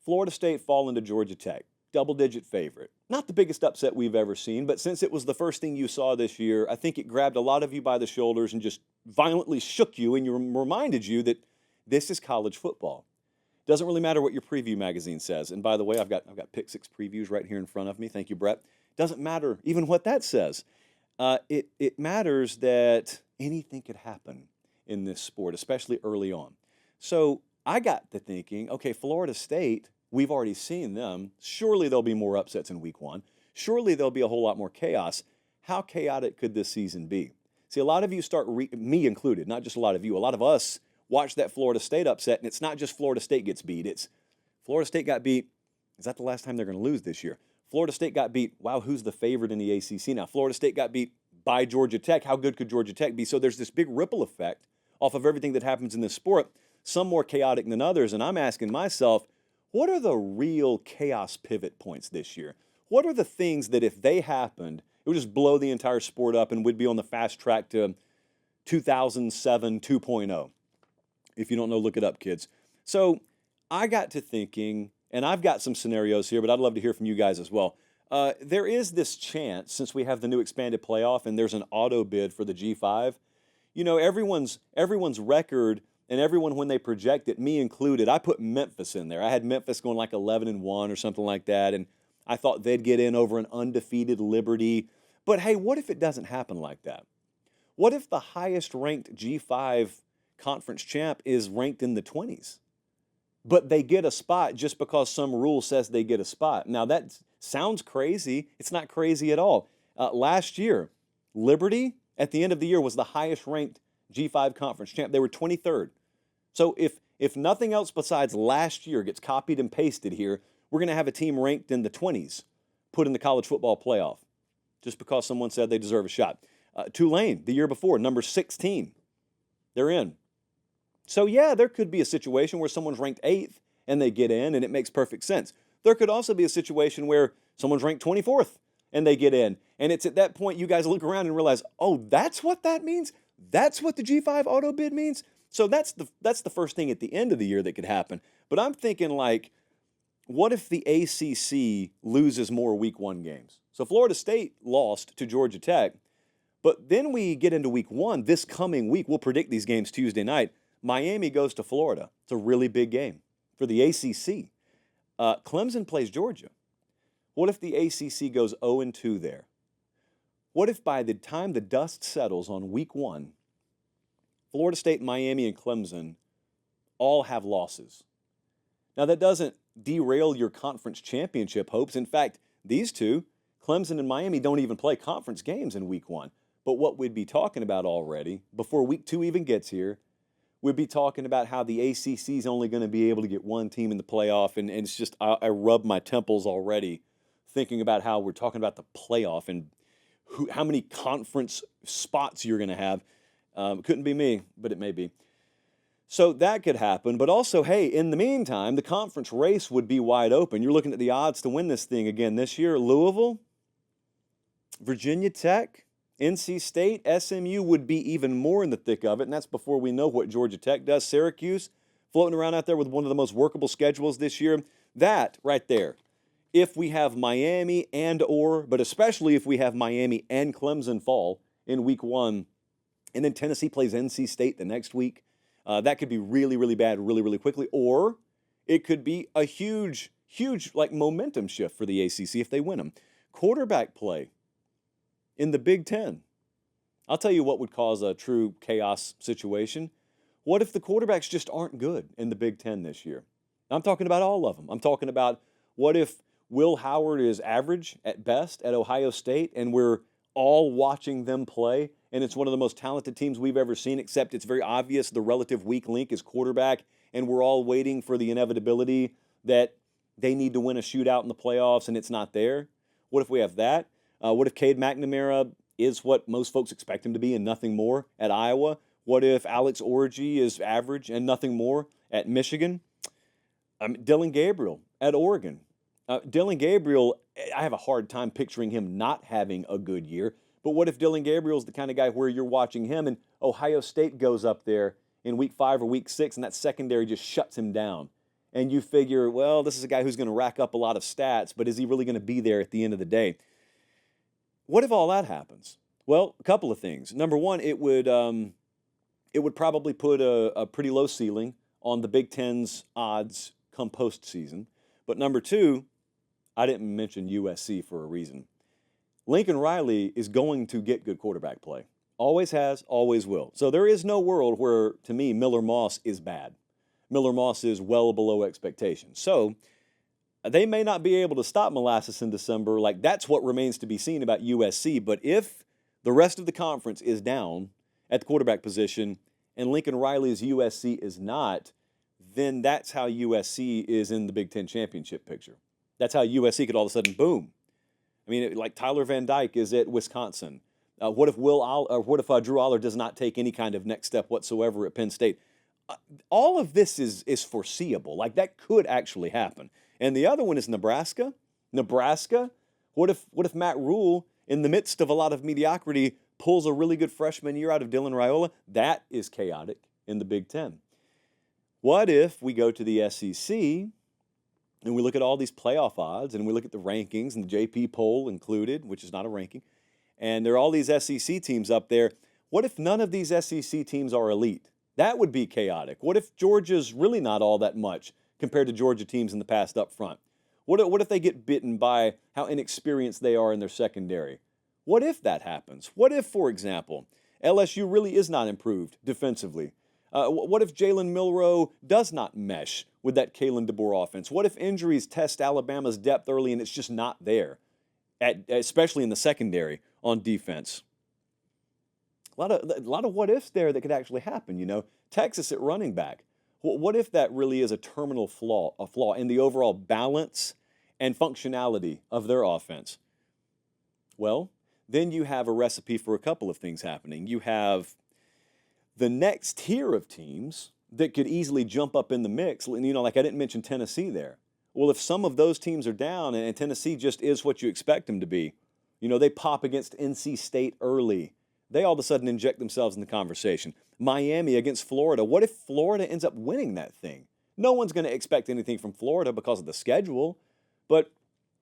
Florida State falling to Georgia Tech, double-digit favorite. Not the biggest upset we've ever seen, but since it was the first thing you saw this year, I think it grabbed a lot of you by the shoulders and just violently shook you and reminded you that this is college football. Doesn't really matter what your preview magazine says. And by the way, I've got Pick Six previews right here in front of me. Thank you, Brett. Doesn't matter even what that says. It matters that anything could happen in this sport, especially early on. So I got to thinking, okay, Florida State, we've already seen them. Surely there'll be more upsets in week one. Surely there'll be a whole lot more chaos. How chaotic could this season be? See, a lot of you me included, not just a lot of you, a lot of us watch that Florida State upset, and it's not just Florida State gets beat. It's Florida State got beat. Is that the last time they're going to lose this year? Florida State got beat. Wow, who's the favorite in the ACC now? Florida State got beat by Georgia Tech. How good could Georgia Tech be? So there's this big ripple effect off of everything that happens in this sport, some more chaotic than others. And I'm asking myself, what are the real chaos pivot points this year? What are the things that if they happened, it would just blow the entire sport up and we'd be on the fast track to 2007 2.0? If you don't know, look it up, kids. So I got to thinking, and I've got some scenarios here, but I'd love to hear from you guys as well. There is this chance, since we have the new expanded playoff and there's an auto bid for the G5, you know, everyone's record and everyone when they project it, me included, I put Memphis in there. I had Memphis going like 11-1 or something like that, and I thought they'd get in over an undefeated Liberty. But hey, what if it doesn't happen like that? What if the highest ranked G5 conference champ is ranked in the 20s? But they get a spot just because some rule says they get a spot. Now, that sounds crazy. It's not crazy at all. Last year, Liberty, at the end of the year, was the highest-ranked G5 conference champ. They were 23rd. So if nothing else besides last year gets copied and pasted here, we're going to have a team ranked in the 20s put in the college football playoff just because someone said they deserve a shot. Tulane, the year before, number 16. They're in. So, yeah, there could be a situation where someone's ranked 8th and they get in, and it makes perfect sense. There could also be a situation where someone's ranked 24th and they get in. And it's at that point you guys look around and realize, oh, that's what that means? That's what the G5 auto bid means? So that's the first thing at the end of the year that could happen. But I'm thinking, like, what if the ACC loses more week one games? So Florida State lost to Georgia Tech, but then we get into week one. This coming week, we'll predict these games Tuesday night. Miami goes to Florida. It's a really big game for the ACC. Clemson plays Georgia. What if the ACC goes 0-2 there? What if by the time the dust settles on week one, Florida State, Miami, and Clemson all have losses? Now, that doesn't derail your conference championship hopes. In fact, these two, Clemson and Miami, don't even play conference games in week one. But what we'd be talking about already, before week two even gets here, we'd be talking about how the ACC is only going to be able to get one team in the playoff. And it's just, I rub my temples already thinking about how we're talking about the playoff and how many conference spots you're going to have. Couldn't be me, but it may be. So that could happen. But also, hey, in the meantime, the conference race would be wide open. You're looking at the odds to win this thing again this year. Louisville, Virginia Tech, NC State, SMU would be even more in the thick of it, and that's before we know what Georgia Tech does. Syracuse, floating around out there with one of the most workable schedules this year. That right there, if we have Miami but especially if we have Miami and Clemson fall in week one, and then Tennessee plays NC State the next week, that could be really, really bad really, really quickly. Or it could be a huge, like momentum shift for the ACC if they win them. Quarterback play in the Big Ten. I'll tell you what would cause a true chaos situation. What if the quarterbacks just aren't good in the Big Ten this year? I'm talking about all of them. I'm talking about what if Will Howard is average at best at Ohio State and we're all watching them play and it's one of the most talented teams we've ever seen, except it's very obvious the relative weak link is quarterback, and we're all waiting for the inevitability that they need to win a shootout in the playoffs and it's not there? What if we have that? What if Cade McNamara is what most folks expect him to be and nothing more at Iowa? What if Alex Orji is average and nothing more at Michigan? Dylan Gabriel at Oregon. Dylan Gabriel, I have a hard time picturing him not having a good year. But what if Dylan Gabriel's the kind of guy where you're watching him and Ohio State goes up there in week 5 or week 6 and that secondary just shuts him down? and you figure, well, this is a guy who's going to rack up a lot of stats, but is he really going to be there at the end of the day? What if all that happens? Well, a couple of things. Number one, it would probably put a pretty low ceiling on the Big Ten's odds come postseason. But number two, I didn't mention USC for a reason. Lincoln Riley is going to get good quarterback play. Always has, always will. So there is no world where, to me, Miller Moss is bad. Miller Moss is well below expectations. So they may not be able to stop Molasses in December. Like, that's what remains to be seen about USC. But if the rest of the conference is down at the quarterback position and Lincoln Riley's USC is not, then that's how USC is in the Big Ten championship picture. That's how USC could all of a sudden boom. I mean, like Tyler Van Dyke is at Wisconsin. What if Drew Aller does not take any kind of next step whatsoever at Penn State? All of this is foreseeable. Like, that could actually happen. And the other one is Nebraska. Nebraska. What if Matt Rule, in the midst of a lot of mediocrity, pulls a really good freshman year out of Dylan Raiola? That is chaotic in the Big Ten. What if we go to the SEC and we look at all these playoff odds and we look at the rankings and the JP poll included, which is not a ranking, and there are all these SEC teams up there. What if none of these SEC teams are elite? That would be chaotic. What if Georgia's really not all that much compared to Georgia teams in the past up front? What if they get bitten by how inexperienced they are in their secondary? What if that happens? What if, for example, LSU really is not improved defensively? What if Jalen Milroe does not mesh with that Kalen DeBoer offense? What if injuries test Alabama's depth early and it's just not there, especially in the secondary on defense? A lot of what ifs there that could actually happen. You know, Texas at running back. What if that really is a terminal flaw in the overall balance and functionality of their offense? Well, then you have a recipe for a couple of things happening. You have the next tier of teams that could easily jump up in the mix. You know, like I didn't mention Tennessee there. Well, if some of those teams are down and Tennessee just is what you expect them to be, you know, they pop against NC State early, they all of a sudden inject themselves in the conversation. Miami against Florida. What if Florida ends up winning that thing? No one's going to expect anything from Florida because of the schedule, but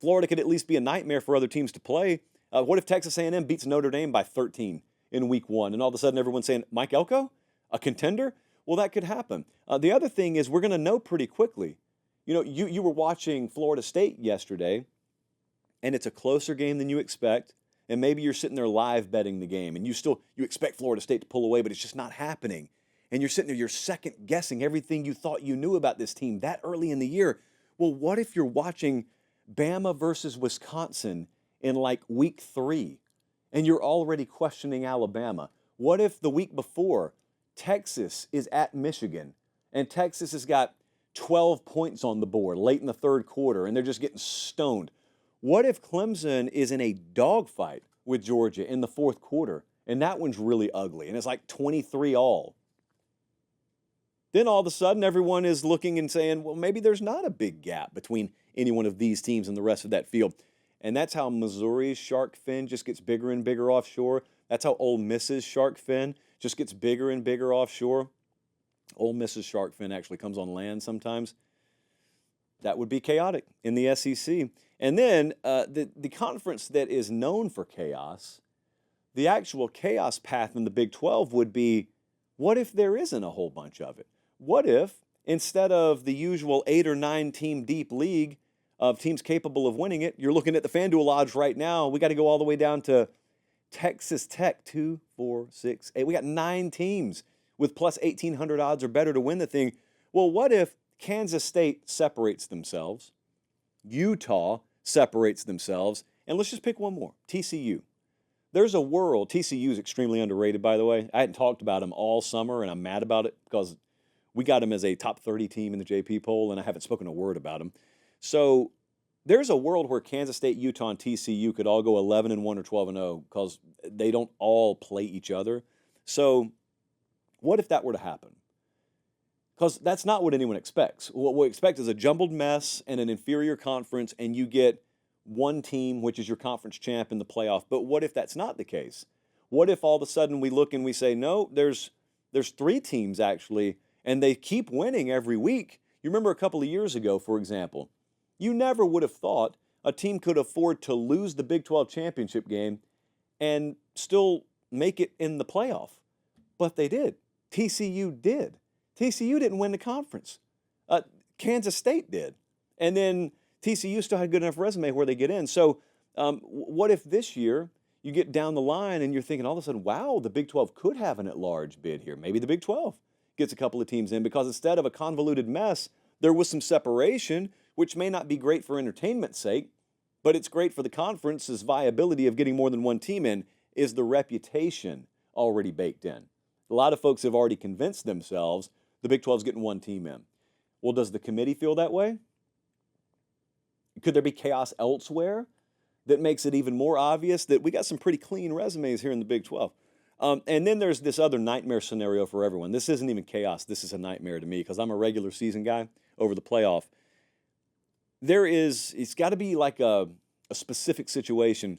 Florida could at least be a nightmare for other teams to play. What if Texas A&M beats Notre Dame by 13 in week 1, and all of a sudden everyone's saying, Mike Elko, a contender? Well, that could happen. The other thing is we're going to know pretty quickly. You know, you were watching Florida State yesterday, and it's a closer game than you expect. And maybe you're sitting there live betting the game, and you expect Florida State to pull away, but it's just not happening. And you're sitting there, you're second guessing everything you thought you knew about this team that early in the year. Well, what if you're watching Bama versus Wisconsin in like week 3, and you're already questioning Alabama? What if the week before Texas is at Michigan, and Texas has got 12 points on the board late in the third quarter, and they're just getting stoned? What if Clemson is in a dogfight with Georgia in the fourth quarter, and that one's really ugly, and it's like 23-all? Then all of a sudden, everyone is looking and saying, well, maybe there's not a big gap between any one of these teams and the rest of that field. And that's how Missouri's shark fin just gets bigger and bigger offshore. That's how Ole Miss's shark fin just gets bigger and bigger offshore. Ole Miss's shark fin actually comes on land sometimes. That would be chaotic in the SEC. And then the conference that is known for chaos, the actual chaos path in the Big 12 would be, what if there isn't a whole bunch of it? What if, instead of the usual 8 or 9 team deep league of teams capable of winning it, you're looking at the FanDuel odds right now, we got to go all the way down to Texas Tech, 2, 4, 6, 8. We got 9 teams with plus 1,800 odds or better to win the thing. Well, what if Kansas State separates themselves, Utah separates themselves, and let's just pick one more, TCU. There's a world, TCU is extremely underrated, by the way. I hadn't talked about them all summer, and I'm mad about it because we got them as a top 30 team in the JP poll, and I haven't spoken a word about them. So there's a world where Kansas State, Utah, and TCU could all go 11-1 or 12-0 because they don't all play each other. So what if that were to happen? Because that's not what anyone expects. What we expect is a jumbled mess and an inferior conference, and you get one team, which is your conference champ, in the playoff. But what if that's not the case? What if all of a sudden we look and we say, no, there's 3 teams actually, and they keep winning every week. You remember a couple of years ago, for example, you never would have thought a team could afford to lose the Big 12 championship game and still make it in the playoff. But they did. TCU did. TCU didn't win the conference. Kansas State did. And then TCU still had a good enough resume where they get in. So what if this year you get down the line and you're thinking all of a sudden, wow, the Big 12 could have an at-large bid here. Maybe the Big 12 gets a couple of teams in because instead of a convoluted mess, there was some separation, which may not be great for entertainment's sake, but it's great for the conference's viability of getting more than one team in. Is the reputation already baked in? A lot of folks have already convinced themselves the Big 12 is getting one team in. Well, does the committee feel that way? Could there be chaos elsewhere that makes it even more obvious that we got some pretty clean resumes here in the Big 12? And then there's this other nightmare scenario for everyone. This isn't even chaos. This is a nightmare to me because I'm a regular season guy over the playoff. It's got to be like a specific situation,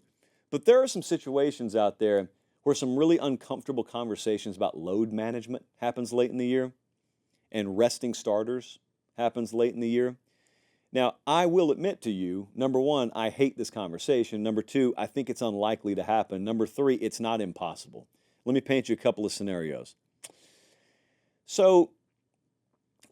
but there are some situations out there where some really uncomfortable conversations about load management happens late in the year and resting starters happens late in the year. Now, I will admit to you, number one, I hate this conversation. Number two, I think it's unlikely to happen. Number three, it's not impossible. Let me paint you a couple of scenarios. So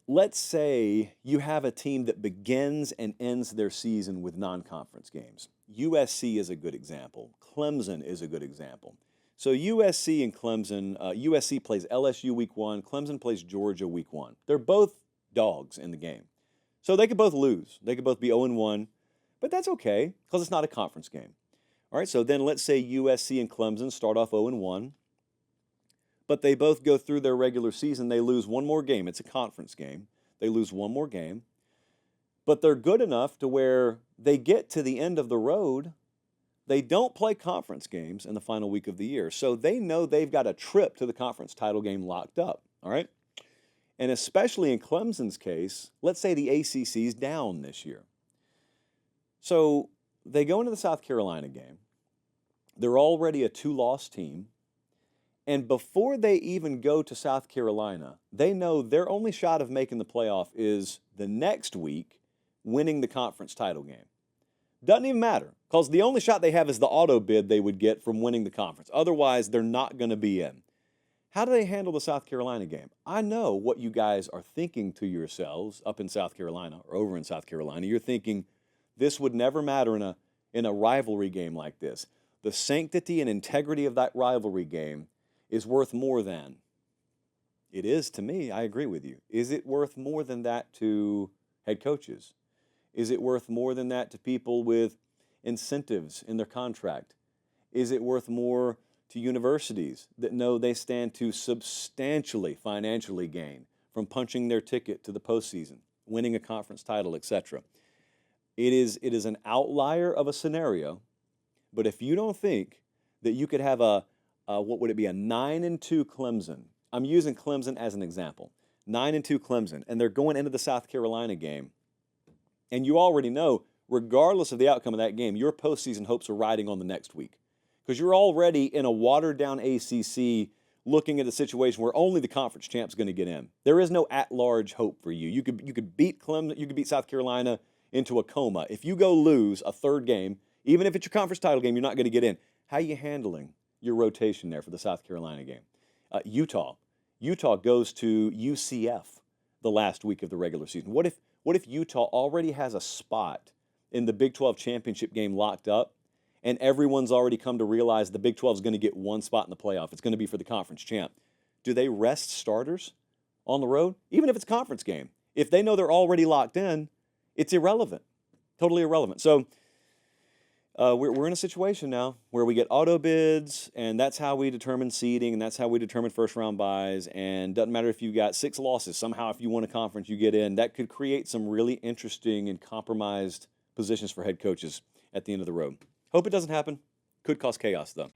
let's say you have a team that begins and ends their season with non-conference games. USC is a good example. Clemson is a good example. So USC and Clemson, USC plays LSU week 1, Clemson plays Georgia week 1. They're both dogs in the game. So they could both lose. They could both be 0-1, but that's okay because it's not a conference game. All right, so then let's say USC and Clemson start off 0-1, but they both go through their regular season. They lose one more game. It's a conference game. They lose one more game, but they're good enough to where they get to the end of the road. They don't play conference games in the final week of the year, so they know they've got a trip to the conference title game locked up, all right? And especially in Clemson's case, let's say the ACC's down this year. So they go into the South Carolina game. They're already a 2-loss team. And before they even go to South Carolina, they know their only shot of making the playoff is the next week winning the conference title game. Doesn't even matter, because the only shot they have is the auto bid they would get from winning the conference. Otherwise, they're not going to be in. How do they handle the South Carolina game? I know what you guys are thinking to yourselves up in South Carolina or over in South Carolina. You're thinking, this would never matter in a rivalry game like this. The sanctity and integrity of that rivalry game is worth more than. It is to me, I agree with you. Is it worth more than that to head coaches? Is it worth more than that to people with incentives in their contract? Is it worth more to universities that know they stand to substantially financially gain from punching their ticket to the postseason, winning a conference title, etc.? It is an outlier of a scenario, but if you don't think that you could have a 9-2 Clemson, I'm using Clemson as an example, 9-2 Clemson, and they're going into the South Carolina game, and you already know, regardless of the outcome of that game, your postseason hopes are riding on the next week. Because you're already in a watered-down ACC looking at a situation where only the conference champ's going to get in. There is no at-large hope for you. You could beat Clemson, you could beat South Carolina into a coma. If you go lose a third game, even if it's your conference title game, you're not going to get in. How are you handling your rotation there for the South Carolina game? Utah goes to UCF the last week of the regular season. What if Utah already has a spot in the Big 12 championship game locked up, and everyone's already come to realize the Big 12 is going to get one spot in the playoff? It's going to be for the conference champ. Do they rest starters on the road? Even if it's a conference game. If they know they're already locked in, it's irrelevant, totally irrelevant. So we're in a situation now where we get auto bids, and that's how we determine seeding, and that's how we determine first-round buys, and doesn't matter if you got 6 losses. Somehow, if you win a conference, you get in. That could create some really interesting and compromised positions for head coaches at the end of the road. Hope it doesn't happen. Could cause chaos, though.